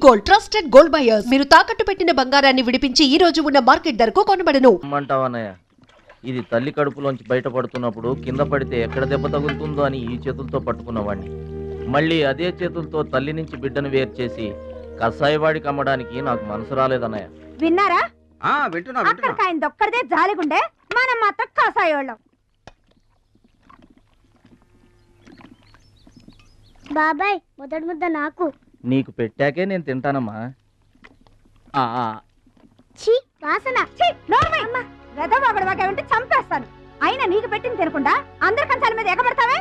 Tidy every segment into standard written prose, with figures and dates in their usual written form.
Gold trusted gold buyers మీరు తాకట్టు పెట్టిన బంగారాన్ని విడిపించి ఈ రోజు ఉన్న మార్కెట్ ధరకు కొనబడను. ఇది తల్లి కడుపులోంచి బయటపడుతున్నప్పుడు కింద పడితే ఎక్కడ దెబ్బ తగులుతుందో అని ఈ చేతులతో పట్టుకున్నవాడిని. మళ్ళీ అదే చేతులతో తల్లి నుంచి బిడ్డను వేరు చేసి కసాయివాడికి అమ్మడానికి నాకు మనసు రాలేదన్నయ్య. విన్నారా? వింటున్నా. అక్కడికి ఆయన దొక్కడిదే జాలిగుండే, మనం మాత్రం కసాయోళ్ళం. బాబాయ్ మొదటి ముద్ద నాకు. నీకు పెట్టాకే నేను తింటానమ్మా. ఛీ వాసన. ఛీ, నోర్మై. వెదవాగడవాగే ఉంటే చంపేస్తాను. అయినా నీకు పెట్టింది తినకుండా అందరి కంచాల మీద ఎగబడతావే.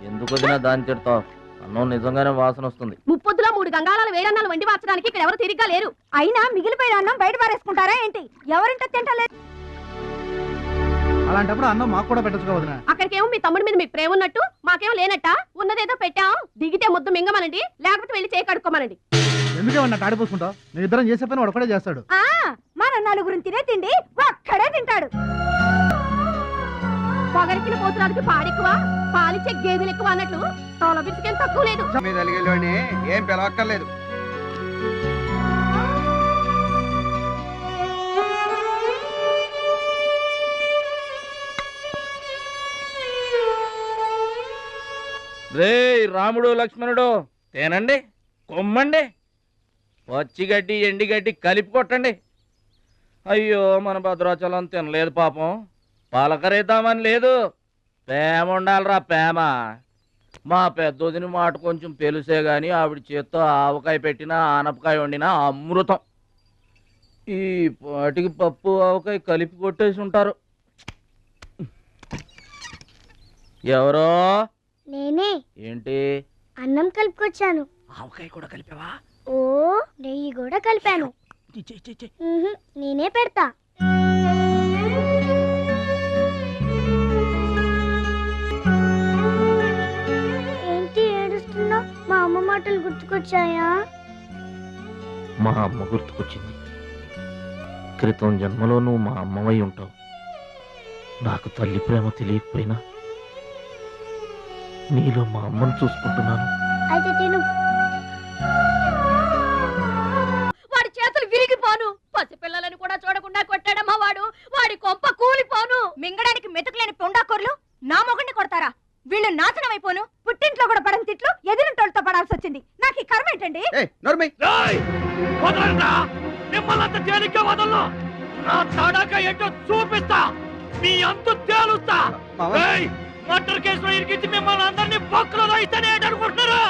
ఎందుకు వదినా దాన్ని తిడతావు? అన్నం నిజంగానే వాసన వస్తుంది. ముప్పొద్దులో 3 గంగాళాల వేడన్నాలు వండి మార్చడానికి ఇక్కడ ఎవరు తిరిగ్గా లేరు. అయినా మిగిలిపోయిన అన్నం బయట పారేసుకుంటారా ఏంటి? ఎవరింట తింటలేదు. అలాంటప్పుడు అన్నం మాకు కూడా పెట్టచ్చు వదినా. అక్కడికేమో మీ తమ్ముడి మీద మీకు ప్రేమ ఉన్నట్టు మాకేమో లేనట్ట. ఉన్నదేదో పెట్టాం, దిగితే ముద్దు మింగమనండి, లేకపోతే వెళ్ళి చేయి కడుక్కోమనండి. ఎందుకేమన్నా తాడిపోసుకుంటావు? నేను ఇద్దరం చేసే పని ఒక్కడే చేస్తాడు. మన నలుగురిని తినే తిండి ఒక్కడే తింటాడు. పొగరికిన పోతురాలకి పాడెక్కువ, పాలిచ్చే గేదెలు ఎక్కువ అన్నట్లు తోల బిస్కేం తక్కువ లేదు. ఏం పిలవక్కర్లేదు. రే రాముడు లక్ష్మణుడు తేనండి, కొమ్మండి, పచ్చిగడ్డి ఎండిగడ్డి కలిపి కొట్టండి. అయ్యో మన భద్రాచలం తినలేదు పాపం. పలకరేద్దామని లేదు, ప్రేమ ఉండాలిరా ప్రేమ. మా పెద్దోదిని మాట కొంచెం పెలుసే గాని ఆవిడ చేత్తో ఆవకాయ పెట్టినా ఆనపకాయ వండినా అమృతం. ఈ పాటికి పప్పు ఆవకాయ కలిపి కొట్టేసి ఉంటారు. ఎవరో నేనే. ఏంటి? అన్నం కలుపుకొచ్చాను. ఆవకాయ కూడా కలిపావా? ఓ నెయ్యి కూడా కలిపాను. నేనే పెడతా. ఏంటి ఏడుస్తున్నావు? మా అమ్మ మాటలు గుర్తుకొచ్చాయా? మా అమ్మ గుర్తుకొచ్చింది. క్రితం జన్మలో నువ్వు మా అమ్మవై ఉంటావు. నాకు తల్లి ప్రేమ తెలియకపోయినా నీలో మా అమ్మను చూసుకుంటున్నాను. అయితే తిను. వాడి చేతులు విరిగిపోను. పసిపిల్లలను కూడా చూడకుండా కొట్టాడమ్మా వాడు. వాడి కొంప కూలిపోను. మింగడానికి మెతుకులేని పొండాకూరలు నా మొగుడిని కొడతారా? వీళ్ళు నాశనం అయిపోను. పుట్టింట్లో కూడా పడని తిట్లు ఎదిరింటోళ్ళతో పడాల్సి వచ్చింది. నాకు ఈ కర్మ ఏంటండి? చూపిస్తా, మీ అంతు తేలుస్తా. మర్డర్ కేసులో ఇరికించి మిమ్మల్ని అందరినీ పక్కలో రాయిస్తానే అనుకుంటున్నారా?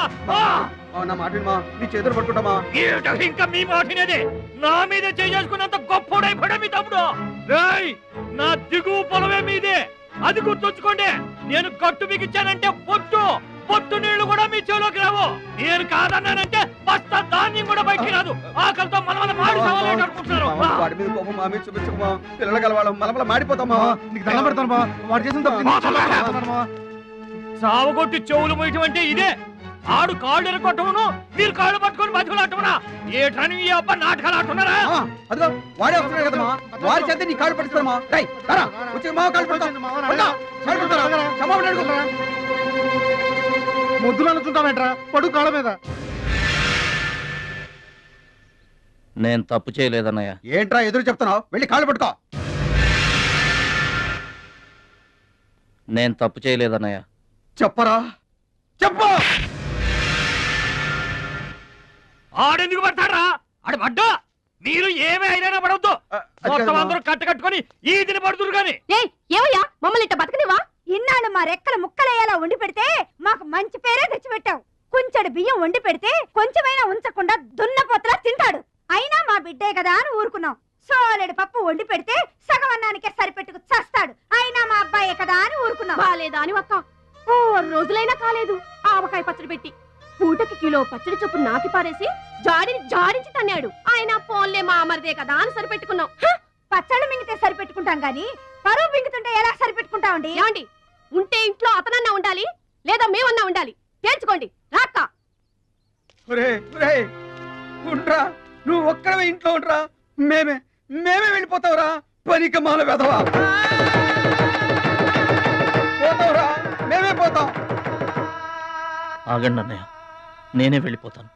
ఇంకా మీ మాటినేది నా మీద చేసుకున్నంత గొప్పోడైపోయా మీ తమ్ముడు. నా దిగువ పొలమే మీదే, అది గుర్తుంచుకోండి. నేను గట్టు బిగించానంటే పొట్టు నీళ్లు కూడా మీ చెవులోకి రావు. నేను కాదన్నానంటే బస్తా ధాన్యం కూడా బయటికి రాదు. ఆకలితో మనమల మాడి సవాలేట అనుకుంటున్నారు. వాడి మీద కోపం మా మీద చూపించకమా. పిల్లల కలవాళ్ళం మనమల మాడిపోతామా. నీకు దండం పెడతాను బా. వాడు చేసిన తప్పు సావగొట్టి చెవులు పోయటం అంటే ఇదే. ఆడు కాళ్ళు ఎరగొట్టమును, మీరు కాళ్ళు పట్టుకొని బతుకులాటమునా? ఏటని ఈ అబ్బ నాటకాలు ఆడుతున్నారా? అదిగో వాడే వస్తున్నాడు కదమ్మా. వాడి చేత నీ కాళ్ళు పట్టుతామా. ముద్దులు అనుకుంటామేట్రా పడు కాళ్ళ మీద. నేను తప్పు చేయలేదన్నయ్య. ఏంట్రా ఎదురు చెప్తున్నావు? వెళ్ళి కాళ్ళు పట్టుకో. నేను తప్పు చేయలేదన్నయ్య. చెప్పరా, చెప్పు. ఆడెందుకు పడతారా? ఆడ పడ్డా మీరు ఏమే అయినా పడవద్దు. మొత్తం అందరూ కట్టుకొని ఈ దిన పడుతురు గాని. ఏమయ్యా మమ్మల్ని ఇట్ట బతకనివా? ఇన్నాళ్ళు మా రెక్కల ముక్కలయ్యేలా వండి పెడితే మాకు మంచి పేరే తెచ్చిపెట్టావు. కొంచెడు బియ్యం వండి పెడితే కొంచెమైనా ఉంచకుండా దున్నపోతలా తింటాడు. అయినా మా బిడ్డే కదా అని ఊరుకున్నాం. సోలెడు పప్పు వండి పెడితే సగం అన్నానికే సరిపెట్టుకు చస్తాడు. అయినా మా అబ్బాయే కదా అని ఊరుకున్నాం. బాలేదా అని ఒక్క 4 రోజులైనా కాలేదు ఆవకాయ పచ్చడి పెట్టి. పూటకి కిలో పచ్చడి చొప్పు నాకి పారేసి జాడించి తన్నాడు. ఆయన పోన్లే మా అమర్దే కదా అని సరిపెట్టుకున్నాం. పచ్చళ్ళు మింగితే సరిపెట్టుకుంటాం గాని పరువు మింగుతుంటే ఎలా సరిపెట్టుకుంటామండి? ఏమండి, ఉంటే ఇంట్లో అతనన్నా ఉండాలి, లేదా మేమన్నా ఉండాలి. తేల్చుకోండి. రాక్క నువ్వు ఒక్కడవే ఇంట్లో ఉండరా. మేమే వెళ్ళిపోతావురా. పనికి మాల వెదవా. పోతావురా, మేమే పోతాం. ఆగండి అన్నయ్య, నేనే వెళ్ళిపోతాను.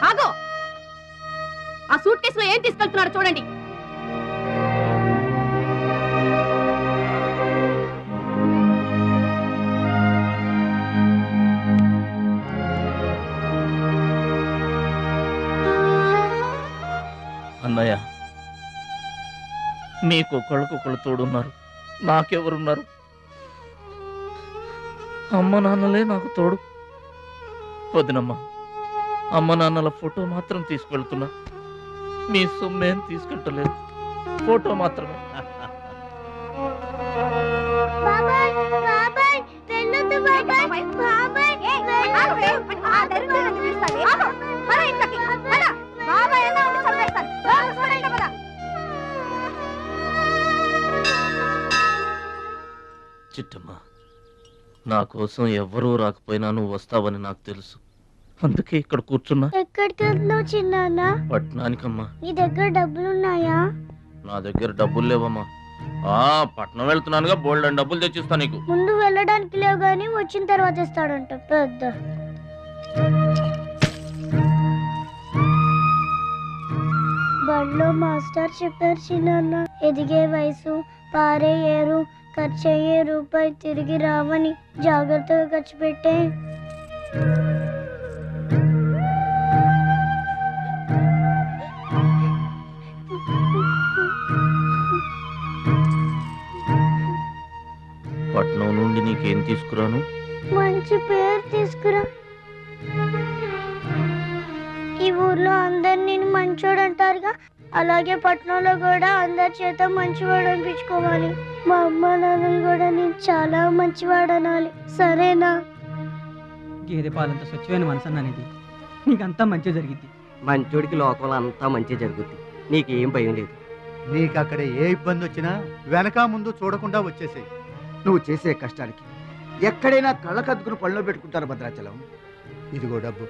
ఆగో, ఆ సూట్ కేసులో ఏం తీసుకెళ్తున్నారో చూడండి. అన్నయ్య, నీకొకళ్ళకొకళ్ళు తోడున్నారు, నాకెవరున్నారు? అమ్మ నాన్నలే నాకు తోడు. వదినమ్మ, అమ్మ నాన్నల ఫోటో మాత్రం తీసుకెళ్తున్నా, మీ సొమ్మేం తీసుకెళ్ళలేదు, ఫోటో మాత్రమే. బాబాయ్ బాబాయ్ వెళ్ళొద్దు బాబాయ్ బాబాయ్ చిట్టమ్మ, నా కోసం ఎవ్వరూ రాకపోయినా నువ్వు వస్తావని నాకు తెలుసు, అందుకే ఇక్కడ కూర్చున్నా. ఎక్కడికి వెళ్తున్నావు చిన్నాన్న? పట్నానికమ్మా. నీ దగ్గర డబ్బులున్నాయా? నా దగ్గర డబ్బులు లేవమ్మా. పట్నం వెళ్తున్నానుగా, బోల్డ్ అని డబ్బులు తెచ్చిస్తా నీకు. ముందు వెళ్ళడానికి లేవు గాని వచ్చిన తర్వాత ఇస్తాడంట పెద్ద. బడిలో మాస్టర్ చెప్పారు చిన్నాన్న, ఎదిగే వయసు, పారే ఏరు, ఖర్చయ్యే రూపాయి తిరిగి రావని, జాగ్రత్తగా ఖర్చు పెట్టే. పట్నం నుండి నీకేం తీసుకురాను? మంచి పేరు తీసుకురా. ఈ ఊర్లో అందరు నేను మంచోడు అంటారుగా, అలాగే పట్నంలో కూడా అందరి చేత మంచివాడు అనిపించుకోవాలి. మా అమ్మ నాన్నలు కూడా నేను చాలా మంచివాడు అనాలి, సరేనా? గేదె పాలంత స్వచ్ఛమైన మనసు అనేది నీకంతా మంచి జరిగింది. మంచోడికి లోకంలో అంతా మంచి జరుగుద్ది, నీకేం భయం లేదు. నీకు అక్కడ ఏ ఇబ్బంది వచ్చినా వెనక ముందు చూడకుండా వచ్చేసేయ్. నువ్వు చేసే కష్టానికి ఎక్కడైనా కళ్ళకద్దుకుని పళ్ళలో పెట్టుకుంటారు భద్రాచలం. ఇదిగో డబ్బు.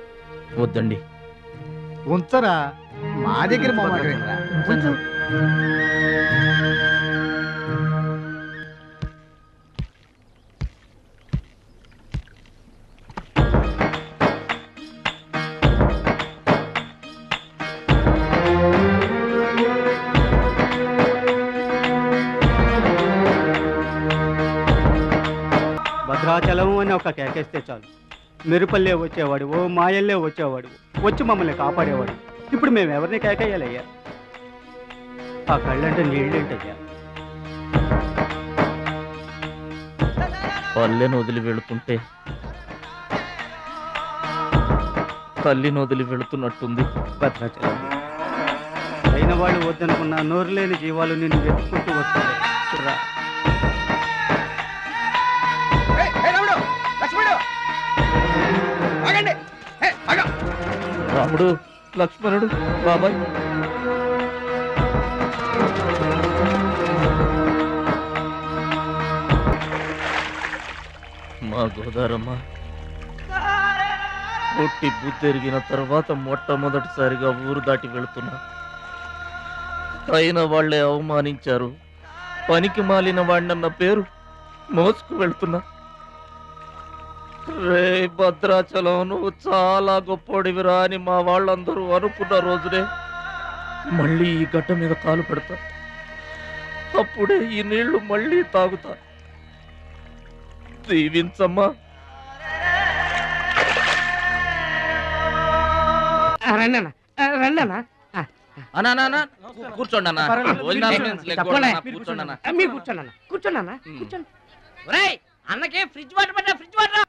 వద్దండి. ఉంచరా, మా దగ్గర కొంచెం భద్రాచలం అని ఒక కేకేస్తే చాలు, మెరుపల్లే వచ్చేవాడు, ఓ మాయల్లే వచ్చేవాడు, వచ్చి మమ్మల్ని కాపాడేవాడు. ఇప్పుడు మేము ఎవరిని కేకేయాలయ్యా? ఆ కళ్ళంటే నీళ్ళేంటయ్యా? పల్లెను వదిలి వెళుతుంటే తల్లిని వదిలి వెళుతున్నట్టుంది. భద్రాచలం అయిన వాళ్ళు వద్దనుకున్న నోరు లేని జీవాలు నిన్ను వెతుక్కుంటూ వస్తాయి. రా. రాముడు, లక్ష్మణుడు, బాబాయ్. మా గోదారమ్మ పుట్టి బుద్ధెరిగిన తర్వాత మొట్టమొదటిసారిగా ఊరు దాటి వెళుతున్నా. అయిన వాళ్లే అవమానించారు, పనికి మాలిన వాడినన్న పేరు మోసుకు వెళ్తున్నా. రే భద్రాచలం, నువ్వు చాలా గొప్పోడివిరా అని మా వాళ్ళందరూ అనుకున్న రోజునే మళ్ళీ ఈ గడ్డ మీద కాలు పెడతా. అప్పుడే ఈ నీళ్లు మళ్ళీ తాగుతా. దీవించమ్మా. కూర్చోండి అన్న. అన్నకే ఫ్రిడ్జ్ వాటర్ పడ్డా, ఫ్రిడ్జ్ వాటర్.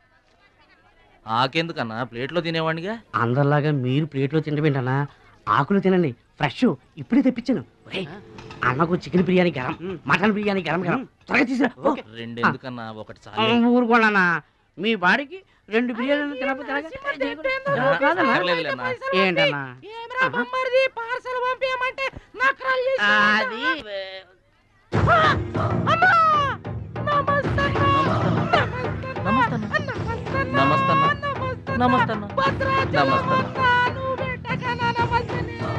ఆకెందుకన్నా, ప్లేట్లో తినేవాడిగా. అందరిలాగా మీరు ప్లేట్లో తినబెట్టనా, ఆకులు తినండి, ఫ్రెష్ ఇప్పుడే తెప్పించాను. అన్నకు చికెన్ బిర్యానీ గరం, మటన్ బిర్యానీ గరం గరం, త్వరగా తీసుకురా. రెండెందుకన్నా, ఒకటి చాలు. ఊరుకోండి, మీ బాడీకి 2 బిర్యానీలు తినకపోతే ఏంటన్నా?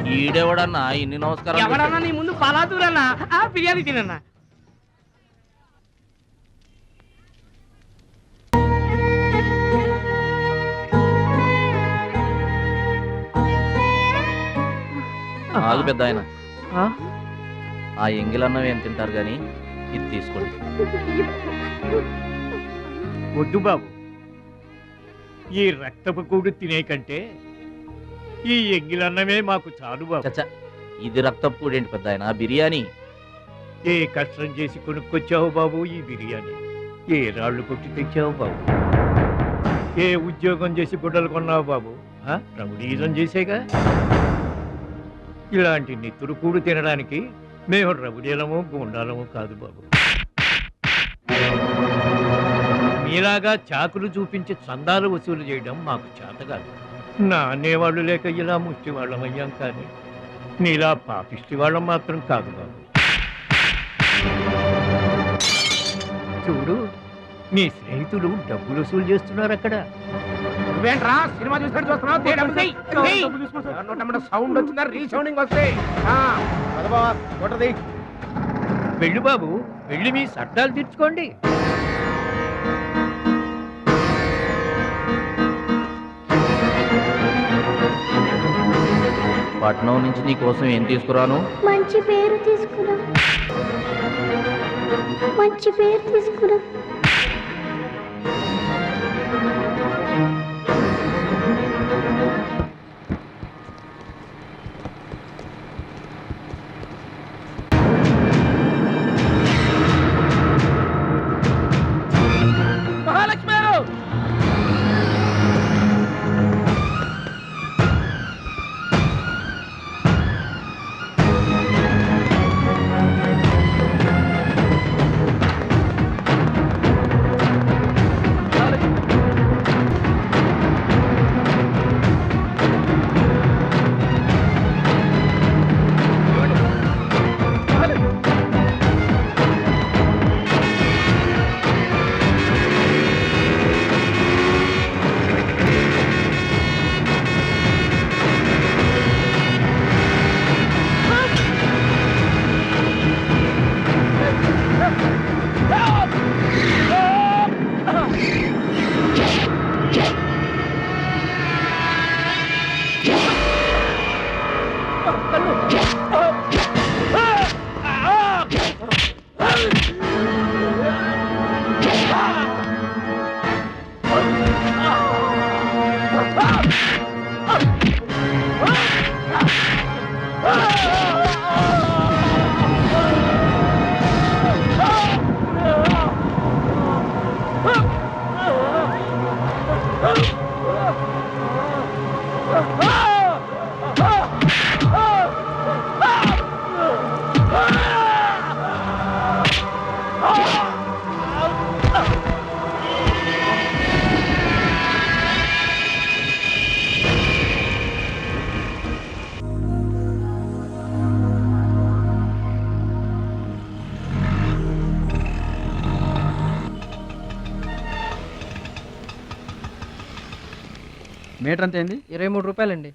అది ఈడెవడన్నా ఇన్ని నమస్కారం ఎవడన్నా నీ ముందు పలాదూరన్నా బిర్యానీ తినన్నా. ఆగు పెద్ద ఆయన, ఆ ఎంగిలన్నం ఏం తింటారు గాని ఇది తీసుకోండి. వద్దు బాబు, ఈ రక్తపు కూడు తినే కంటే ఈ ఎంగిలన్నమే మాకు చాలు బాబు. చచ్చా, ఇది రక్తపు కూడేంటి పెద్ద ఆయన, బిర్యానీ. ఏ కష్టం చేసి కొనుక్కొచ్చావు బాబు ఈ బిర్యానీ? ఏ రాళ్ళు కొట్టి తెచ్చావు బాబు? ఏ ఉద్యోగం చేసి గుడ్డలు కొన్నావు బాబు? రౌడీజం చేసేగా. ఇలాంటి నెత్తురు కూడు తినడానికి మేము రౌడీలము గుండాలము కాదు బాబు. మీలాగా చాకులు చూపించి చందాలు వసూలు చేయడం మాకు చేత కాదు. నా అనేవాళ్ళు లేక ఇలా ముష్టి వాళ్ళం అయ్యాం, కానీ నీలా పాపిష్టి వాళ్ళం మాత్రం కాదు బాబు. చూడు, నీ స్నేహితులు డబ్బులు వసూలు చేస్తున్నారు అక్కడ. నువ్వేంట్రా సినిమా చూసినట్టు చూస్తున్నావు? సౌండ్ వచ్చిందా? రీసౌండింగ్ వస్తే వెళ్ళు బాబు, వెళ్ళి మీ సర్దాలు తీర్చుకోండి. పట్నం నుంచి నీ కోసం ఏం తీసుకురాను? మంచి పేరు తీసుకురా, మంచి పేరు తీసుకురా. మహాలక్ష్మి గారు! మీటర్ అంత ఏంది? 23 రూపాయలండి.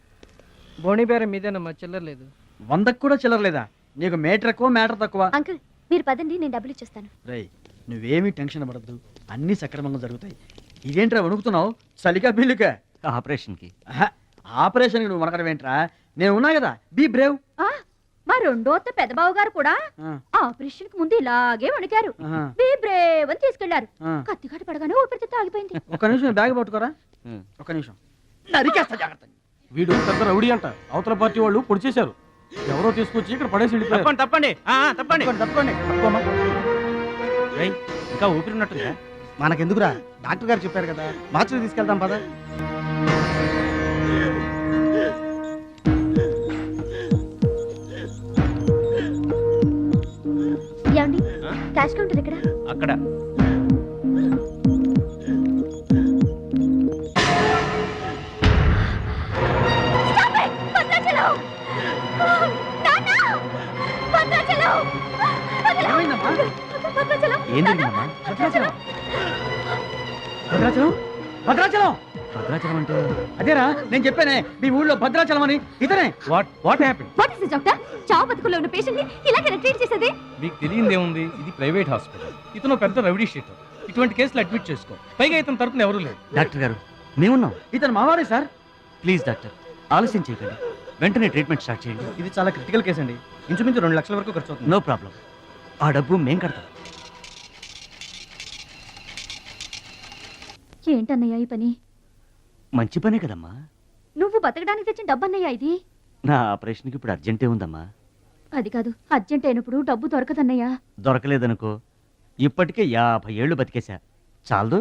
బోణి బేరం మీదేనమ్మా, చిల్లర లేదు. 100కి కూడా చిల్లర లేదా? నీకు మీటర్ ఎక్కువ మ్యాటర్ తక్కువ. అంకుల్ మీరు పదండి, నేను డబ్బులు ఇచ్చేస్తాను. రై, నువ్వేమీ టెన్షన్ పడద్దు, అన్నీ సక్రమంగా జరుగుతాయి. ఇదేంట్రా వణుకుతున్నావు? చలికా బిల్లుకా? ఆపరేషన్కి. ఆపరేషన్కి నువ్వు వనకడం ఏంట్రా? నేను ఉన్నా కదా, బీ బ్రేవ్. మా రెండో అత్త పెద్దబావు గారు కూడా ఆపరేషన్ కి ముందు ఇలాగే వణికారు. బీ బ్రేవ్ అని తీసుకెళ్లారు. కత్తిగాట పడగానే ఊపిరితిత్తు ఆగిపోయింది. ఒక్క నిమిషం బ్యాగ్ పట్టుకోరా, ఒక్క నిమిషం. నరికేస్తా జాగ్రత్త. వీడు పెద్ద రౌడీ అంట, అవతల పార్టీ వాళ్ళు పొడి చేశారు. ఎవరో తీసుకొచ్చి ఇక్కడ పడేసి వెళ్ళిపోయారు. తప్పండి తప్పండి తప్పండి. ఇంకా ఊపిరి ఉన్నట్టుగా. మనకెందుకురా, డాక్టర్ గారు చెప్పారు కదా, మార్చి తీసుకెళ్తాం పద. ఏమండి, క్యాష్ కౌంటర్ ఎక్కడ? అక్కడ. ఏం జరిగిందమ్మా? భద్రాచలం భద్రాచలం భద్రాచలం భద్రాచలం అంటే అదేరా నేను చెప్పానే మీ ఊళ్ళో భద్రాచలం అని. ఇతనే. What happen? What is this doctor? చావు బతుకుల్లో ఉన్న పేషెంట్ ని ఇలాగే ట్రీట్ చేసేది? మీకు తెలియదేముంది, ఇది ప్రైవేట్ హాస్పిటల్. ఇతను పెద్ద రౌడీ షీటర్. ఇటువంటి కేసులు అడ్మిట్ చేసుకో. పైగా ఇతని తరపున ఎవరూ లేరు. డాక్టర్ గారు మేమున్నాం. ఇతను మావాడే సార్. ప్లీజ్ డాక్టర్ ఆలస్యం చేయకండి, వెంటనే ట్రీట్మెంట్ స్టార్ట్ చేయండి. ఇది చాలా క్రిటికల్ కేసు అండి. ఇంచుమించు 2 లక్షల వరకు ఖర్చు అవుతుంది. నో ప్రాబ్లం, ఆ డబ్బు మేం కడతాం. ఏంటన్నయ్య ఈ పని? మంచి పనే కదమ్మా. నువ్వు బతకడానికి తెచ్చిన డబ్బన్నయ్య ఇది. నా ఆపరేషన్కి ఇప్పుడు అర్జెంటే ఉందమ్మా. అది కాదు, అర్జెంట్ అయినప్పుడు డబ్బు దొరకదన్నయ్య. దొరకలేదనుకో, ఇప్పటికే 50 ఏళ్ళు బతికేశా, చాలదు.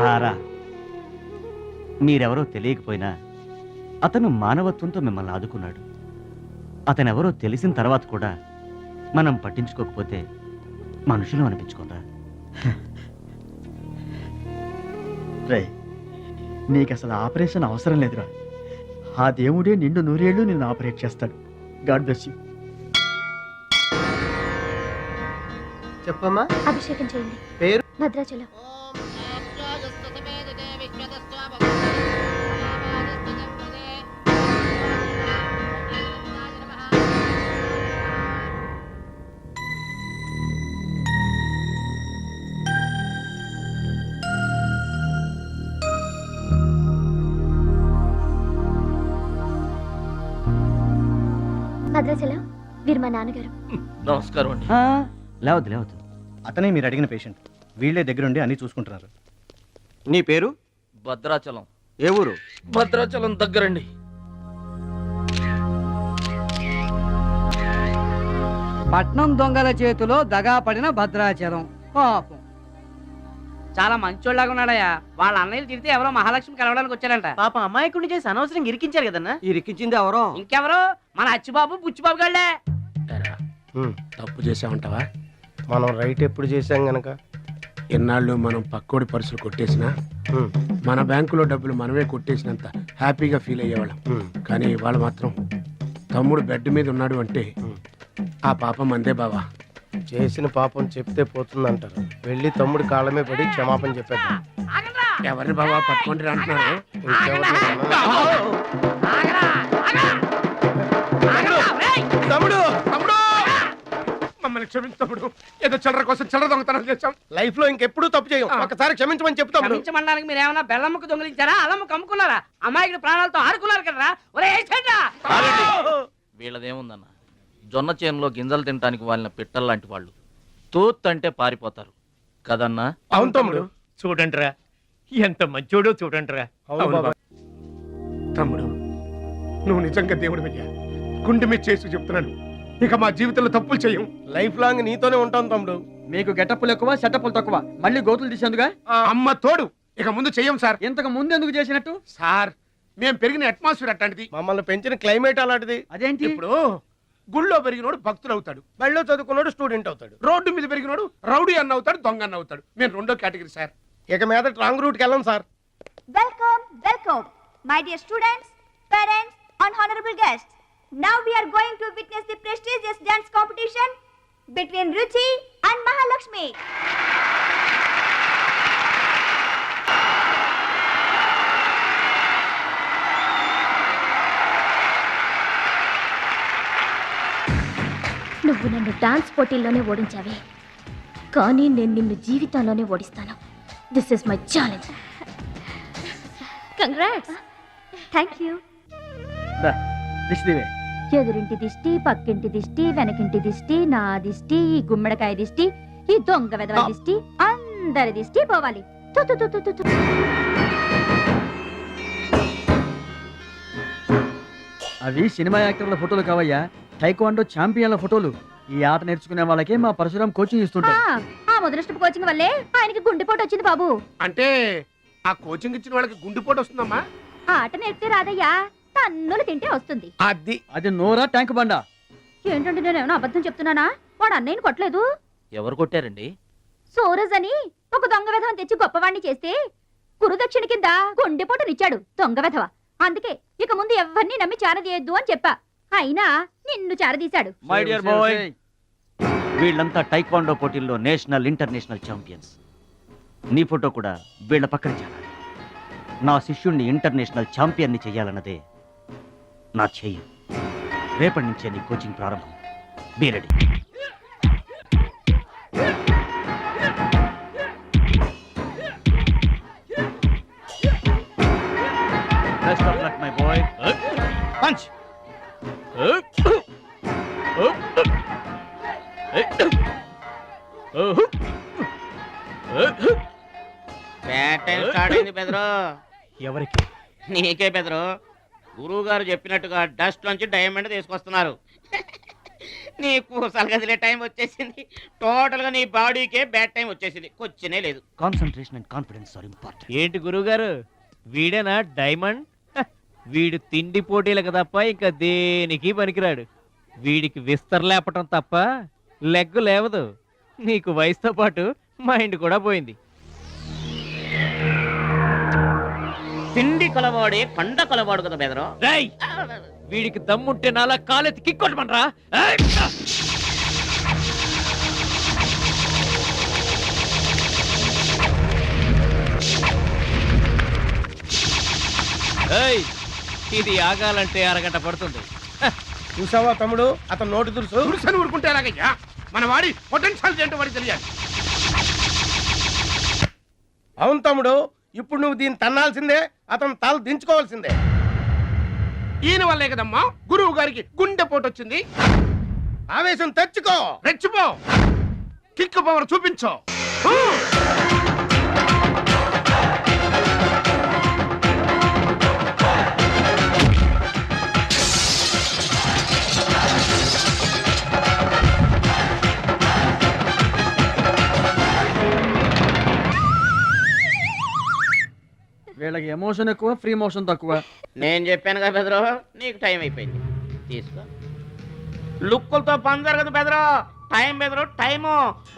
రారా, మీరెవరో తెలియకపోయినా అతను మానవత్వంతో మిమ్మల్ని ఆదుకున్నాడు. అతనెవరో తెలిసిన తర్వాత కూడా మనం పట్టించుకోకపోతే మనుషులు అనిపించుకోరా. రే, నీకు అసలు ఆపరేషన్ అవసరం లేదురా. ఆ దేవుడే నిండు 100 ఏళ్ళు నిన్ను ఆపరేట్ చేస్తాడు. God bless you. చెప్పమ్మా. అభిషేకం చేయండి. పేరు? భద్రాచలం. భద్రాచలం, వీరు మా నాన్నగారు. నమస్కారం అండి. లేవద్దు లేవద్దు. అతనే మీరు అడిగిన పేషెంట్. వీళ్ళే దగ్గరుండి అన్ని చూసుకుంటున్నారు. నీ పేరు? భద్రాచలం. ఏ ఊరు? భద్రాచలం దగ్గరండి. పట్నం దొంగల చేతిలో దగా పడిన భద్రాచలం. పాపం చాలా మంచోళ్ళగా ఉన్నాడయ్యా. వాళ్ళ అన్నయ్యలు తిరిగితే ఎవరో మహాలక్ష్మి కలవడానికి వచ్చారంట. పాప అమాయకుడిని చేసి అనవసరంగా ఇరికించారు కదన్నా. ఇరికించింది ఎవరో? ఇంకెవరు, మన అచ్చిబాబు బుచ్చిబాబు గళ్ళే. తప్పు చేసామంటావా? మనం రైట్ ఎప్పుడు చేశాం గనక. ఎన్నాళ్ళు మనం పక్కోడి పర్సులు కొట్టేసినా మన బ్యాంకులో డబ్బులు మనమే కొట్టేసినంత హ్యాపీగా ఫీల్ అయ్యేవాళ్ళం. కానీ ఇవాళ మాత్రం తమ్ముడు బెడ్ మీద ఉన్నాడు అంటే ఆ పాపం అందే బావా. చేసిన పాపం చెప్తే పోతుందంటారు. వెళ్ళి తమ్ముడి కాళ్ళమే పడి క్షమాపణ చెప్పేద్దాం. ఎవరిని బావా పట్టుకుంటారు అంటున్నారు? తమ్ముడు తమ్ముడు మమ్మల్ని క్షమించు తమ్ముడు. ఏదో చిల్లర కోసం చిల్లర దొంగతనం చేశాం. లైఫ్ లో ఇంకెప్పుడు తప్పు చేయం. ఒకసారి క్షమించమని చెప్తాం. క్షమించమనడానికి మీరు ఏమైనా బెల్లమ్మకు దొంగిలించారా, అల్లమ్మకు అమ్ముకున్నారా? అమ్మాయికి ప్రాణాలతో ఆడుకున్నారు కదరా. ఒరే వీళ్ళదేముందన్న, జొన్న చేనులో గింజలు తినడానికి వాళ్ళని పిట్టల్లాంటి వాళ్ళు. తూత్ అంటే పారిపోతారు కదన్నా. అవును తమ్ముడు. చూడండిరా, ఎంత మంచోడో చూడండిరా. తమ్ముడు నువ్వు నిజంగా దేవుడి మీద గుండె మీద చేసి చెప్తున్నాను. ఇక మా జీవితంలో తప్పులు చేయం. లైఫ్ లాంగ్ నీతోనే ఉంటాం తమ్ముడు. మీకు గెటప్పులు ఎక్కువ, సెటప్పులు తక్కువ. మళ్ళీ గోతులు తీసేందుగా? అమ్మ తోడు. ఇక ముందు చెయ్యం సార్. ఇంతకు ముందు ఎందుకు చేసినట్టు? సార్ మేము పెరిగిన అట్మాస్ఫియర్ అట్లాంటిది. మమ్మల్ని పెంచిన క్లైమేట్ అలాంటిది. అదేంటి? ఇప్పుడు గుళ్ళో పెరిగినోడు భక్తుడు అవుతాడు, బళ్ళో చదువుకున్నాడు స్టూడెంట్ అవుతాడు, రోడ్డు మీద పెరిగినోడు రౌడీ అన్న అవుతాడు, దొంగ అన్న అవుతాడు. మేము 2వ కేటగిరీ సార్. ఇక మీద రాంగ్ రూట్కి వెళ్ళం sir. Welcome, welcome, my dear students, parents, and honorable guests. Now we are going to witness the prestigious dance competition between Ruchi and Mahalakshmi. నువ్వు నన్ను డాన్స్ పోటీల్లోనే ఓడించావే, కానీ నేను నిన్ను జీవితంలోనే ఓడిస్తాను. This is my challenge. Congrats. Thank you. ఎదురింటి దిష్టి, పక్కింటి దిష్టి, వెనకింటి దిష్టి, నా దిష్టి, ఈ గుమ్మడికాయ దిష్టి, ఈ దొంగ వెధవ దిష్టి, అందరి దిష్టి పోవాలి. అవి సినిమా యాక్టర్ల ఫోటోలు కావయ్యా, టైక్వాండో ఛాంపియన్ల ఫోటోలు. ఈ ఆట నేర్చుకునే వాళ్ళకే మా పరశురాం కోచింగ్ ఇస్తుంటారు. ఆ మొదలష్టపు కోచింగ్ వల్లే ఆయనకి గుండెపోటు వచ్చింది బాబు. అంటే ఆ కోచింగ్ ఇచ్చిన వాళ్ళకి గుండెపోటు వస్తుందమ్మా? ఆట నేర్పితే రాదయ్యా, తన్నులు తింటే వస్తుంది. అది నోరా ట్యాంక్ బండా? ఏంటంటే నేనేమన్నా అబద్ధం చెప్తున్నానా? వాడు అన్నయ్యని కొట్టలేదు. ఎవరు కొట్టారండి? సూరజ్ అని ఒక దొంగ వెధవం తెచ్చి గొప్పవాణ్ణి చేస్తే కురుదక్షిణ కింద గుండెపోటునిచ్చాడు దొంగ వెధవ. అందుకే ఇక ముందు ఎవరిని నమ్మి చారదీయద్దు అని చెప్పా. అయినా నిన్ను చారదీశాడు. మై డియర్ బాయ్, వీళ్ళంతా టైక్వాండో పోటీల్లో నేషనల్ ఇంటర్నేషనల్ ఛాంపియన్స్. నీ ఫోటో కూడా వీళ్ళ పక్కన చేరాలి. నా శిష్యుణ్ణి ఇంటర్నేషనల్ ఛాంపియన్ని చెయ్యాలన్నదే నా చెయ్యి. రేపటి నుంచే నీ కోచింగ్ ప్రారంభం. Be ready. Best of luck my boy. Punch. Bad time start అయింది బెదరు. ఎవరికి? నీకే బెదరు. గురువు గారు చెప్పినట్టుగా డస్ట్ నుంచి డైమండ్ తీసుకొస్తున్నారు. నీ పూసలు కదిలే టైం వచ్చేసింది. టోటల్ గా నీ బాడీకే బ్యాడ్ టైం వచ్చేసింది. కొచ్చినే లేదు. Concentration and confidence are important. ఏంటి గురువుగారు, వీడేనా డైమండ్? వీడు తిండి పోటీలకు తప్ప ఇంకా దేనికి పనికిరాడు. వీడికి విస్తరలేపటం తప్ప లెగ్గు లేవదు. నీకు వయసుతో పాటు మైండ్ కూడా పోయింది. తిండి కలవాడే కండ కలవాడు కదా బెదరు. వీడికి దమ్ముంటే నాలా కాలెత్తి కిక్కొట్టమనరా. ఇది ఆగాలంటే అరగంట పడుతుంది. చూసావా తమ్ముడు, అతను నోటి దురుసని ఊరుకుంటే ఎలాగయ్యా? మన వాడి పొటెన్షియల్ ఏంటో వాడికి తెలియాలి. అవును తమ్ముడు, ఇప్పుడు నువ్వు దీన్ని తన్నాల్సిందే, అతను తల దించుకోవాల్సిందే. ఈయన వల్లే కదమ్మా గురువు గారికి గుండెపోటు వచ్చింది. ఆవేశం తెచ్చుకో, రెచ్చిపో, కిక్ పవర్ చూపించో. వీళ్ళకి ఎమోషన్ ఎక్కువ, ఫ్రీ మోషన్ తక్కువ. నేను చెప్పాను కదా బెదరు, నీకు టైం అయిపోయింది. తీసుకో. లుక్కులతో పని జరగదు బెదరు. టైం బెదరు, టైము.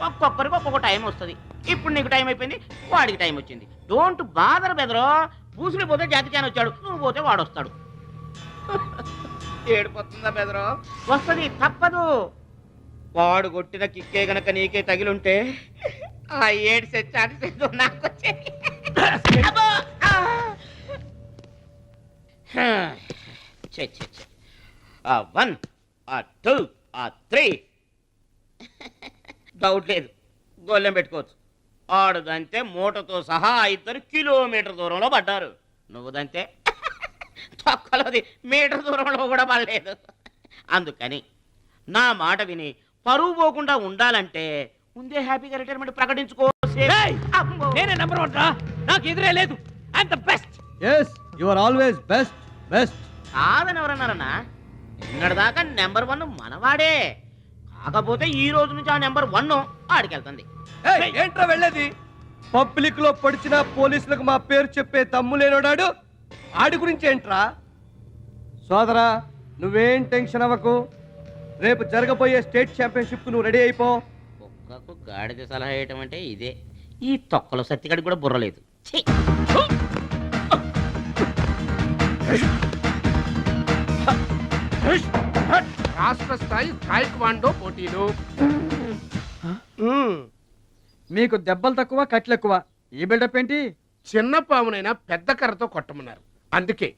ఒక్కొక్కరికి ఒక్కొక్క టైం వస్తుంది. ఇప్పుడు నీకు టైం అయిపోయింది, వాడికి టైం వచ్చింది. డోంట్ బాదర్ బెదరు. పూసులు పోతే జాతి చాన్ వచ్చాడు, నువ్వు పోతే వాడు వస్తాడు. ఏడిపోతుందా బెదరు? వస్తుంది, తప్పదు. వాడు కొట్టిన కిక్కే గనక నీకే తగిలుంటే ఆ ఏడు చాటి నాకు వచ్చేది. ఆ 1 ఆ 2 ఆ 3 డౌట్ లేదు, గోళ్ళెం పెట్టుకోవచ్చు. ఆడుదంతే మూటతో సహా 2 కిలోమీటర్ దూరంలో పడ్డారు. నువ్వుదంతే తొక్కలోది మీటర్ దూరంలో కూడా పడలేదు. అందుకని నా మాట విని పరువు పోకుండా ఉండాలంటే ముందే హ్యాపీగా రిటైర్మెంట్ ప్రకటించుకో. నేనే నెంబర్ 1 రా, నాకు ఎదురే లేదు. I'm the best. yes you are always best. కాదని ఎవరన్నారన్నా? నిన్నటిదాకా నెంబర్ 1 మనవాడే. కాకపోతే ఈ రోజు నుంచి ఆ నెంబర్ 1 ఆడికెళ్తుంది. ఏంట్రా వెళ్ళేది? పబ్లిక్ లో పొడిచిన పోలీసులకు మా పేరు చెప్పే తమ్ము లేనోడాడు. ఆడి గురించి ఏంట్రా? సోదరా, నువ్వేం టెన్షన్ అవ్వకు. రేపు జరగబోయే స్టేట్ ఛాంపియన్షిప్ నువ్వు రెడీ అయిపో. కుక్కకు గాడిద సలహా వేయటం అంటే ఇదే. ఈ తొక్కలో సత్తిగడికి కూడా బుర్రలేదు. రాష్ట్ర స్థాయి తాయిక్వాండో పోటీలు. మీకు దెబ్బలు తక్కువ, కట్లు ఎక్కువ. ఈ బిల్డప్ ఏంటి? చిన్న పామునైనా పెద్ద కర్రతో కొట్టమన్నారు, అందుకే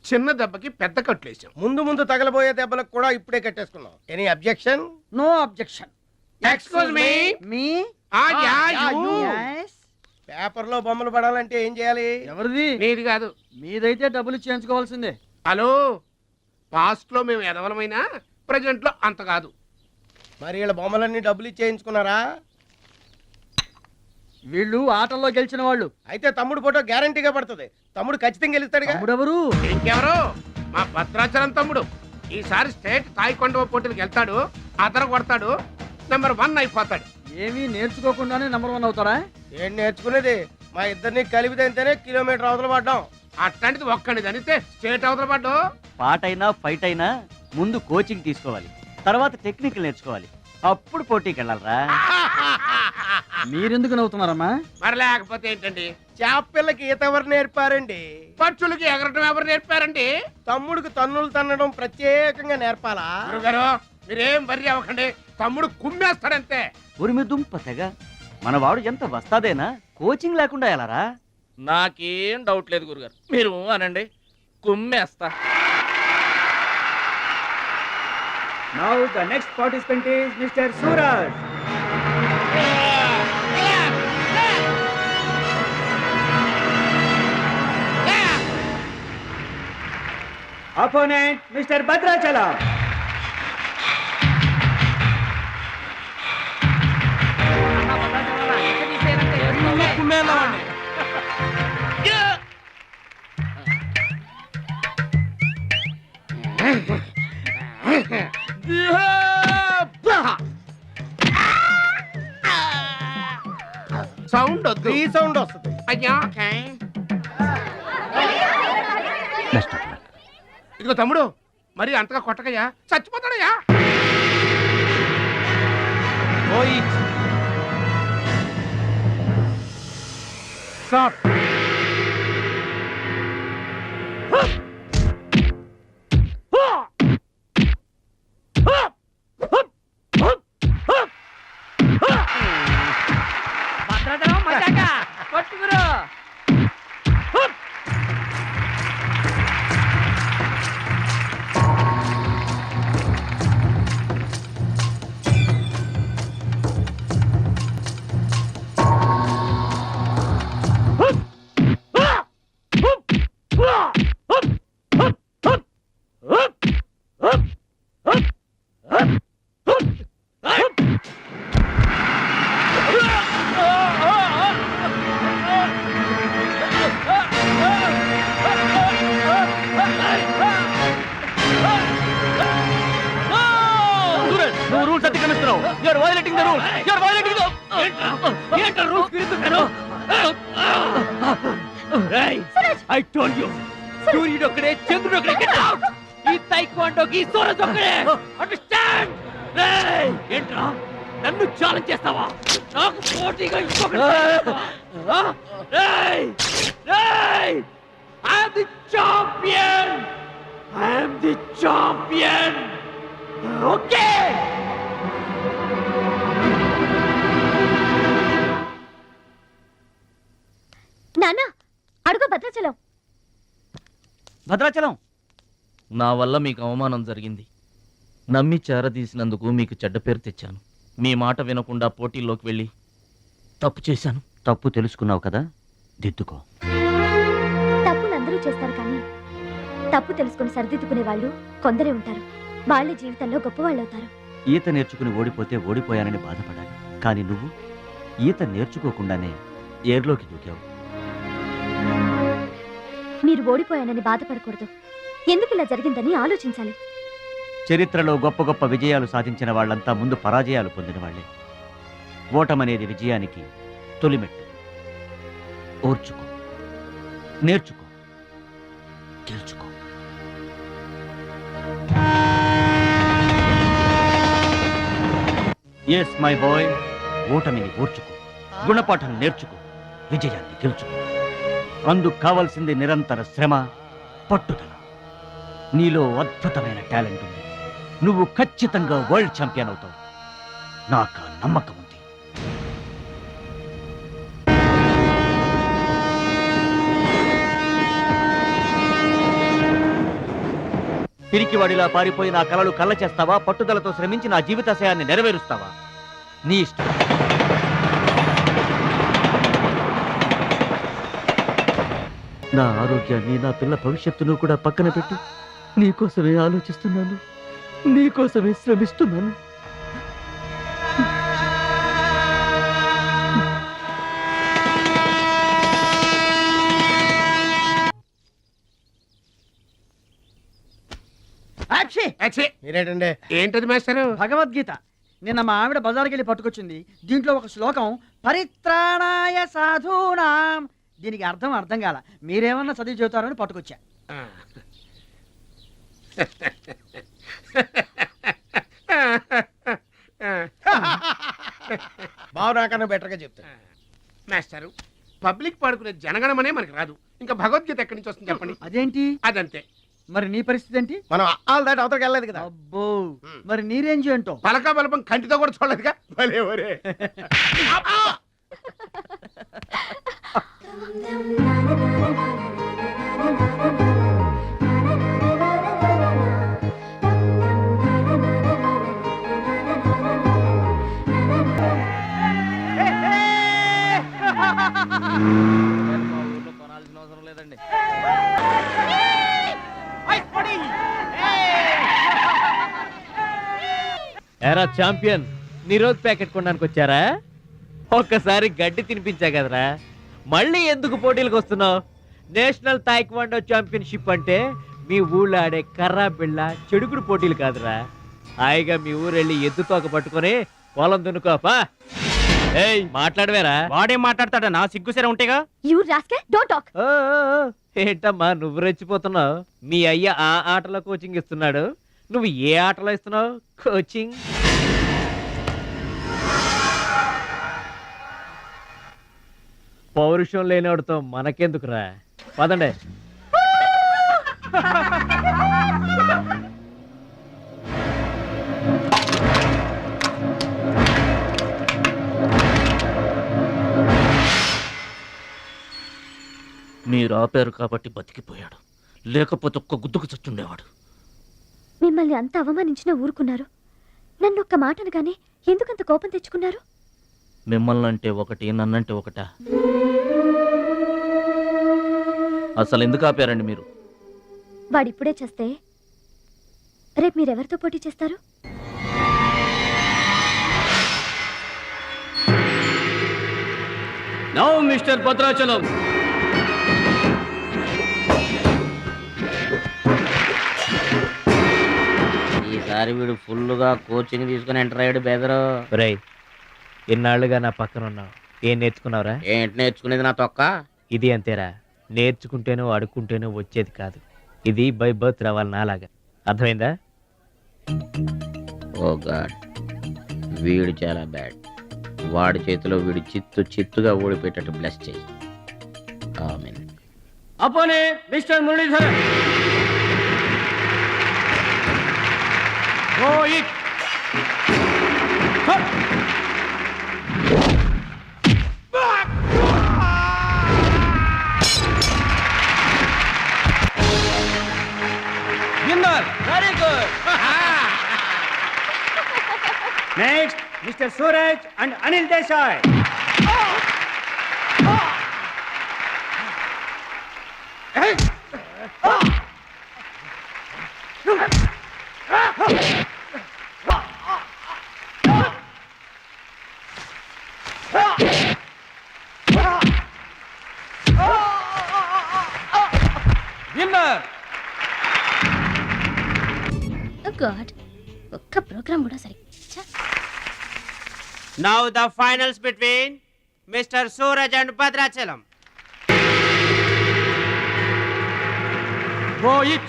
చిన్న దెబ్బకి పెద్ద కట్లేసాం. ముందు ముందు తగలబోయే దెబ్బలకు కూడా ఇప్పుడే కట్టేసుకున్నాం. Any objection? No objection. Excuse me. మీ పేపర్ లో బొమ్మలు పడాలంటే ఏం చేయాలి? ఎవరిది? నీది కాదు. మీదైతే డబ్బులు చేయించుకోవాల్సిందే. హలో, పాస్ట్ లో మేము ఎదవలమైనా ప్రజెంట్ లో అంత కాదు. మరి వీళ్ళ బొమ్మలన్నీ డబ్బులు ఇచ్చేయించుకున్నారా? వీళ్ళు ఆటల్లో గెలిచిన వాళ్ళు. అయితే తమ్ముడు ఫోటో గ్యారంటీగా పడుతుంది. తమ్ముడు ఖచ్చితంగా గెలుస్తాడుగా. ఎవరు? ఇంకెవరు? మా భద్రాచలం తమ్ముడు. ఈసారి స్టేట్ తాయికొండ పోటీలకు వెళ్తాడు, అదర కొడతాడు, నెంబర్ 1 అయిపోతాడు. ఏమీ నేర్చుకోకుండానే నెంబర్ 1 అవుతారా? ఏం నేర్చుకునేది? మా ఇద్దరిని కలిపితేనే కిలోమీటర్ అవతల పడ్డాం. అట్లాంటిది ఒక్కడిది అనితే స్టేట్ అవతల పడ్డాం. పాటైనా ఫైట్ అయినా ముందు కోచింగ్ తీసుకోవాలి, తర్వాత టెక్నిక్ నేర్చుకోవాలి, అప్పుడు పోటీకి వెళ్ళాలరా. మీరెందుకు నవ్వుతున్నారమ్మా? మరి లేకపోతే ఏంటండి? చేపపిల్లకి ఈత ఎవరు నేర్పారండి? పక్షులకి ఎగరటం ఎవరు నేర్పారండి? తమ్ముడికి తన్నులు తన్నడం ప్రత్యేకంగా నేర్పాలా? గురుగారు, మీరేం వర్రీ అవ్వకండి. తమ్ముడు కుమ్మేస్తాడంతే. ఉరిమి దుంప తెగ మనవాడు ఎంత వస్తాదేనా? కోచింగ్ లేకుండా ఎలారా? నాకేం డౌట్ లేదు గురుగారు, మీరు అనండి, కుమ్మేస్తా. Now the next participant is Mr. Suraj. Opponent Mr. Bhadrachalam. Sound వద్దు, ఈ సౌండ్ వస్తుంది. అయ్యా ఇదిగో తమ్ముడు, మరి అంతగా కొట్టకయ్యా, చచ్చిపోతాడయ్యా. స్టాప్. I told you, సూర్యుడు ఒక్కడే, చంద్రుడు ఒక్కడే. Get out! ఈ తైక్వాండోకి సూరజ్ ఒక్కడే. Understand? ఏంట్రా నన్ను ఛాలెంజ్ చేస్తావా? నాకు పోటీగా ఇంకొకటి. I am the champion. I am the champion. Okay. నాన్న అడుగు భద్రాచలం. భద్రాచలం, నా వల్ల మీకు అవమానం జరిగింది. నమ్మి చేరదీసినందుకు మీకు చెడ్డ పేరు తెచ్చాను. మీ మాట వినకుండా పోటీల్లోకి వెళ్ళి తప్పు చేశాను. తప్పు తెలుసుకున్నావు కదా, దిద్దుకో. తప్పులు అందరూ చేస్తారు, కానీ తప్పు తెలుసుకుని సరిదిద్దుకునే వాళ్ళు కొందరే ఉంటారు. వాళ్ళ జీవితంలో గొప్పవాళ్ళు అవుతారు. ఈత నేర్చుకుని ఓడిపోతే ఓడిపోయానని బాధపడాలి, కానీ నువ్వు ఈత నేర్చుకోకుండానే ఏర్లోకి దూకావు. మీరు ఓడిపోయానని బాధపడకూడదు. ఎందుకు ఇలా జరిగిందని ఆలోచించాలి. చరిత్రలో గొప్ప గొప్ప విజయాలు సాధించిన వాళ్ళంతా ముందు పరాజయాలు పొందిన వాళ్లే. ఓటమనేది విజయానికి తొలిమెట్టు. ఓర్చుకో, నేర్చుకో, గెలుచుకో. ఎస్ మై బాయ్, ఓటమిని ఓర్చుకో, గుణపాఠం నేర్చుకో, విజయాన్ని గెలుచుకో. అందుకు కావాల్సింది నిరంతర శ్రమ, పట్టుదల. నీలో అద్భుతమైన టాలెంట్ ఉంది. నువ్వు ఖచ్చితంగా వరల్డ్ ఛాంపియన్ అవుతావు. నాకు ఆ నమ్మకం ఉంది. పిరికివాడిలా పారిపోయి నా కలలు కళ్ళ చేస్తావా? పట్టుదలతో శ్రమించి నా జీవితాశయాన్ని నెరవేరుస్తావా? నీ ఇష్టం. నా ఆరోగ్యాన్ని, నా పిల్ల భవిష్యత్తును కూడా పక్కన పెట్టి నీకోసమే ఆలోచిస్తున్నాను, నీకోసమే శ్రమిస్తున్నాను. మీరేంటండి? ఏంటది మాస్టారు? భగవద్గీత. నిన్న మా ఆవిడ బజార్కి వెళ్ళి పట్టుకొచ్చింది. దీంట్లో ఒక శ్లోకం, పరిత్రాణాయ సాధూనాం. దీనికి అర్థం కాల. మీరేమన్నా చదివి చెబుతారని పట్టుకొచ్చా. బాగున్నాకన్నా బెటర్గా చెప్తా. మాస్టారు, పబ్లిక్ పాడుకునే జనగణమనే మనకి రాదు, ఇంకా భగవద్గీత ఎక్కడి నుంచి వస్తుంది చెప్పండి. అదేంటి? అదంతే. మరి నీ పరిస్థితి ఏంటి? మనం ఆల్ దాటి అవతలకి వెళ్ళలేదు కదా. అబ్బో, మరి నీ రేంజ్ ఏంటో? పలకా బలపం కంటితో కూడా చూడలేదుగా. భలే ఒరే. మా ఊర్లో కొనాల్సిన అవసరం లేదండి. ఎరా ఛాంపియన్, నిరోధ్ ప్యాకెట్ కొనడానికి వచ్చారా? ఒక్కసారి గడ్డి తినిపించా కదరా, మళ్ళీ ఎందుకు పోటీలకు వస్తున్నావు? నేషనల్ తాయిక్వాండో ఛాంపియన్షిప్ అంటే మీ ఊళ్ళో ఆడే కర్రా బిళ్ళ చెడుగుడు పోటీలు కాదురా. హాయిగా మీ ఊరెళ్ళి ఎద్దు తోక పట్టుకొని పొలం దున్నుకోపా. ఏయ్ మాట్లాడవేరా? వాడేం మాట్లాడతాడా? నా సిగ్గుసరే ఉంటేగా. You rascal, don't talk. ఏంటమ్మా నువ్వు రెచ్చిపోతున్నావు? మీ అయ్య ఆ ఆటలో కోచింగ్ ఇస్తున్నాడు, నువ్వు ఏ ఆటలో ఇస్తున్నావు కోచింగ్? పౌరుషం లేనివాడితో మనకెందుకురా, పదండి. మీరు ఆపారు కాబట్టి బతికిపోయాడు, లేకపోతే ఒక్క గుద్దుకు చచ్చుండేవాడు. మిమ్మల్ని అంత అవమానించినా ఊరుకున్నారు. నన్ను ఒక్క మాట అనగానే ఎందుకంత కోపం తెచ్చుకున్నారు? మిమ్మల్ని అంటే ఒకటి, నన్నంటే ఒకటా? అసలు ఎందుకు ఆపారండి మీరు? వాడిప్పుడే చేస్తే రేపు మీరెవరితో పోటీ చేస్తారు? నౌ మిస్టర్ భద్రాచలం, ఈసారి వీడు ఫుల్గా కోచింగ్ తీసుకుని ఎంటర్ అయ్యాడు బెదరు. రేయ్, ఎన్నాళ్ళుగా నా పక్కన ఉన్నావు, ఏం నేర్చుకున్నావురా? ఏంటి నేర్చుకునేది నా తొక్క? ఇది అంతేరా, నేర్చుకుంటేనో అడుక్కుంటేనో వచ్చేది కాదు. ఇది బై బర్త్ రావాలి నాలాగా, అర్థమైందా? ఓ గాడ్, వీడు చాలా బ్యాడ్. వాడి చేతిలో వీడు చిత్తుగా ఓడిపోయేటట్టు బ్లెస్ చేయి. Amen. Opponent Mr Muralidharan. Go it. Winner. Very good. Next, Mr. Suraj and Anil Desai. Winner. Oh God, ఒక్క ప్రోగ్రామ్ కూడా సరి. Now the finals between Mr. Suraj and Bhadrachalam. Go it.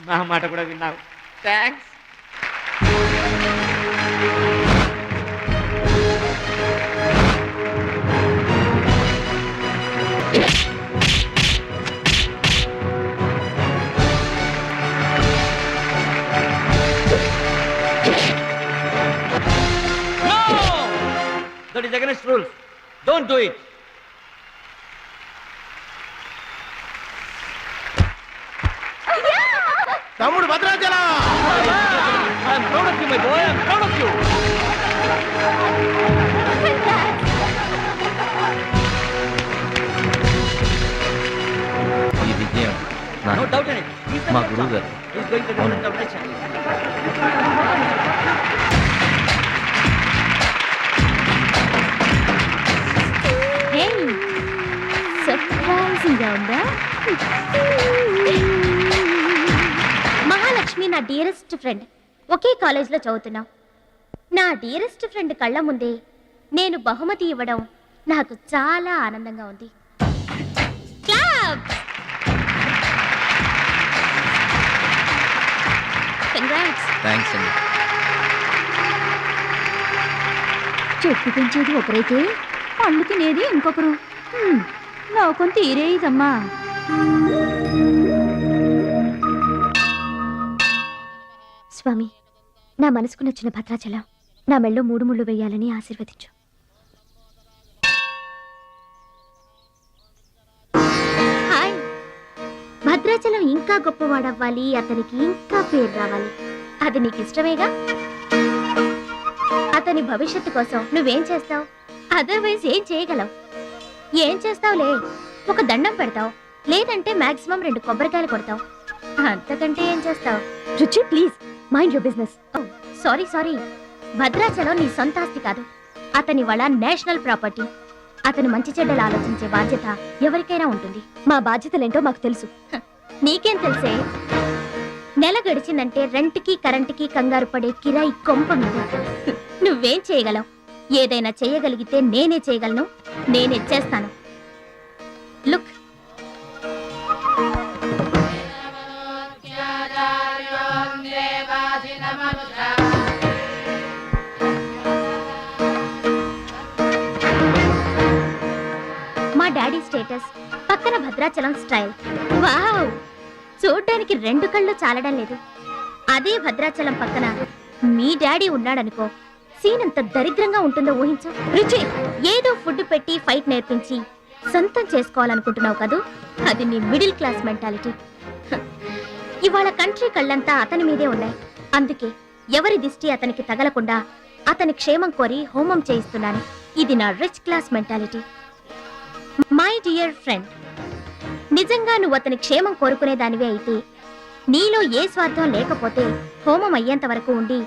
నా మాట కూడా విన్నావు. Thanks. That is against rules. Don't do it. తమ్ముడు Bhadrachalam. I'm proud of you, my boy. I'm proud of you. ఈ విజయం No doubt in it. మా గురువు గారు. He's going to do the operation. Surprising గా ఉందా? మహాలక్ష్మి నా డియరెస్ట్ ఫ్రెండ్. ఒకే కాలేజ్లో చదువుతున్నాం. నా డియరెస్ట్ ఫ్రెండ్ కళ్ళ ముందే నేను బహుమతి ఇవ్వడం నాకు చాలా ఆనందంగా ఉంది. థ్యాంక్స్ అండి. చెట్టు పెంచేది ఒకరైతే పండు తినేది ఇంకొకరు. లోకం తీరేదమ్మా. స్వామి, నా మనసుకు నచ్చిన భద్రాచలం నా మెళ్ళో 3 ముళ్ళు వేయాలని ఆశీర్వదించు. హాయ్. భద్రాచలం ఇంకా గొప్పవాడవ్వాలి, అతనికి ఇంకా పేరు రావాలి. అది నీకు ఇష్టమేగా? అతని భవిష్యత్తు కోసం నువ్వేం చేస్తావు? అదర్వైజ్ ఏం చేయగలవు? ఏం చేస్తావులే, ఒక దండం పెడతావు, లేదంటే మాక్సిమం 2 కొబ్బరికాయలు కొడతావు. అంతకంటే ఏం చేస్తావు? రుచి, please mind your business. Sorry, Bhadrachalam నీ సొంత ఆస్తి కాదు, అతని వాళ్ళ నేషనల్ ప్రాపర్టీ. అతను మంచి చెడ్డలు ఆలోచించే బాధ్యత ఎవరికైనా ఉంటుంది. మా బాధ్యతలేంటో మాకు తెలుసు. నీకేం తెలుసే? నెల గడిచిందంటే రెంట్కి కరెంటుకి కంగారు పడే కిరాయి కొంప మీద. నువ్వేం చేయగలవు? ఏదైనా చేయగలిగితే నేనే చేయగలను, నేనే చేస్తాను. లుక్, మా డాడీ స్టేటస్, పక్కన భద్రాచలం స్టైల్. వావ్, చూడ్డానికి 2 కళ్ళు చాలడం లేదు. అదే భద్రాచలం పక్కన మీ డాడీ ఉన్నాడనుకో, సీన్ ఎంత దరిద్రంగా ఉంటుందో ఊహించు. రుచి, ఏదో ఫుడ్ పెట్టి ఫైట్ నేర్పించి సొంతం చేసుకోవాలనుకుంటున్నావు కదూ, అది నీ మిడిల్ క్లాస్ మెంటాలిటీ. ఇవాళ కంట్రీ కళ్ళంతా అతని మీదే ఉన్నాయి. అందుకే ఎవరి దిష్టి అతనికి తగలకుండా అతని క్షేమం కోరి హోమం చేయిస్తున్నాను. ఇది నా rich class mentality. My dear friend, నిజంగా నువ్వు అతని క్షేమం కోరుకునే దానివే అయితే, నీలో ఏ స్వార్థం లేకపోతే హోమం అయ్యేంత వరకు ఉండి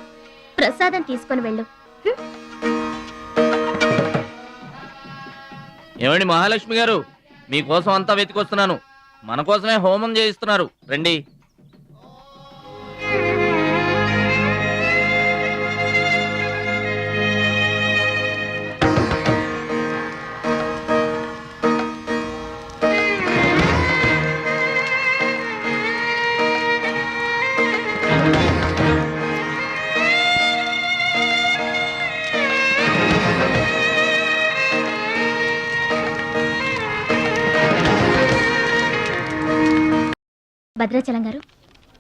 ప్రసాదం తీసుకొని వెళ్ళు. ఏమండి మహాలక్ష్మి గారు, మీకోసం అంతా వెతికొస్తున్నాను. మన కోసమే హోమం చేయిస్తున్నారు, రండి. భద్రాచలం గారు,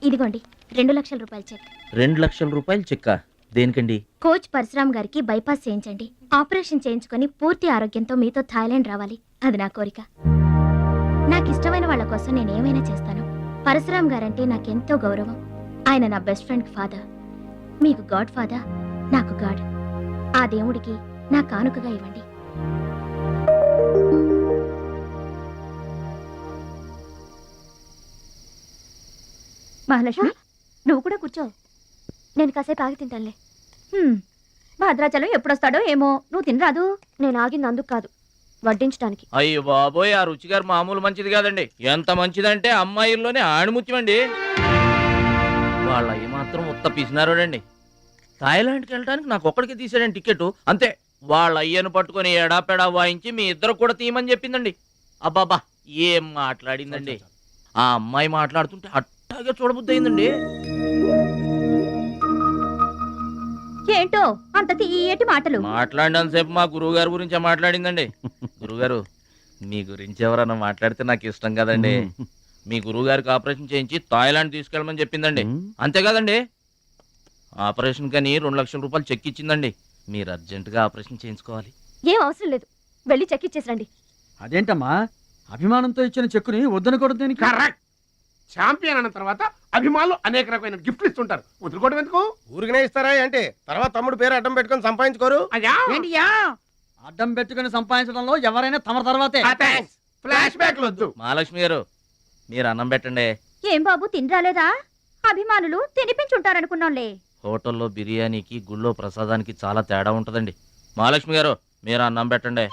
ఇదిగోండి 2 లక్షల రూపాయల చెక్. 2 లక్షల రూపాయలు చెక్కా? దేనికండి? కోచ్ పరశురామ్ గారికి బైపాస్ చేయించండి. ఆపరేషన్ చేయించుకొని పూర్తి ఆరోగ్యంతో మీతో థాయిలాండ్ రావాలి. అది నా కోరిక. నాకు ఇష్టమైన వాళ్ళ కోసం నేను ఏమైనా చేస్తాను. పరశురామ్ గారంటే నాకెంతో గౌరవం. ఆయన నా బెస్ట్ ఫ్రెండ్ ఫాదర్. మీకు గాడ్ ఫాదర్, నాకు గాడ్. ఆ దేవుడికి నా కానుకగా ఇవ్వండి. మహాలక్ష్మి, నువ్వు కూడా కూర్చో. నేను కాసేపు ఆగి తింటానులే. భద్రాచలం ఎప్పుడొస్తాడో ఏమో, నువ్వు తినరాదు. నేను ఆగింది అందుకు కాదు, వడ్డించడానికి. అయ్యో బాబోయ్, ఆ రుచి గారు మామూలు మంచిది కాదండి. ఎంత మంచిదంటే అమ్మాయిల్లోనే ఆణిముత్యమండి. వాళ్ళ మాత్రం ఉత్త పిసినారోడండి. థాయిలాండ్కి వెళ్ళడానికి నాకు ఒక్కడికి తీసాడండి టికెట్, అంతే. వాళ్ళ అయ్యను పట్టుకొని ఎడాపెడా వాయించి మీ ఇద్దరు కూడా తీయమని చెప్పిందండి. అబ్బాబా, ఏం మాట్లాడిందండి. ఆ అమ్మాయి మాట్లాడుతుంటే అట్టాగే చూడబుద్ధి అయిందండి. ఏంటో అంత తీయటి మాటలు మాట్లాడినంతసేపు మా గురువు గారి గురించే మాట్లాడిందండి. గురుగారు, మీ గురించి ఎవరన్నా మాట్లాడితే నాకు ఇష్టం కదండి. మీ గురువు గారికి ఆపరేషన్ చేయించి థాయిలాండ్ తీసుకెళ్ళమని చెప్పిందండి. అంతే కదండి? ఆపరేషన్ కని 2 లక్షల రూపాయలు చెక్ ఇచ్చిందండి. మీరు అర్జెంటుగా ఆపరేషన్ చేయించుకోవాలి. ఏం అవసరం లేదు, వెళ్ళి చెక్ ఇచ్చేసండి. అదేంటమ్మా, అభిమానంతో ఇచ్చిన చెక్కుని వద్దనకూడదు దేనికి? కరెక్ట్. ఛాంపియన్ అన్న తర్వాత అభిమానులు అనేక రకమైన గిఫ్ట్లు ఇస్తుంటారు, వదులుకోవడం ఎందుకు? ఊరికనే ఇస్తారా అంటే తర్వాత తమ్ముడు పేరు అడ్డం పెట్టుకొని సంపాదించుకోరు. ఏంటియా అడ్డం పెట్టుకుని సంపాదించడంలో ఎవరైనా తమ తర్వాతే. ఫ్లాష్ బ్యాక్ వద్దు. మహాలక్ష్మి గారు మీరు అన్నం పెట్టండి. ఏం బాబు తినరాలేదా? అభిమానులు తినిపించుంటారనుకున్నాంలే. హోటల్లో బిర్యానీకి గుళ్ళో ప్రసాదానికి చాలా తేడా ఉంటుందండి. మహాలక్ష్మి గారు మీరు అన్నం పెట్టండి.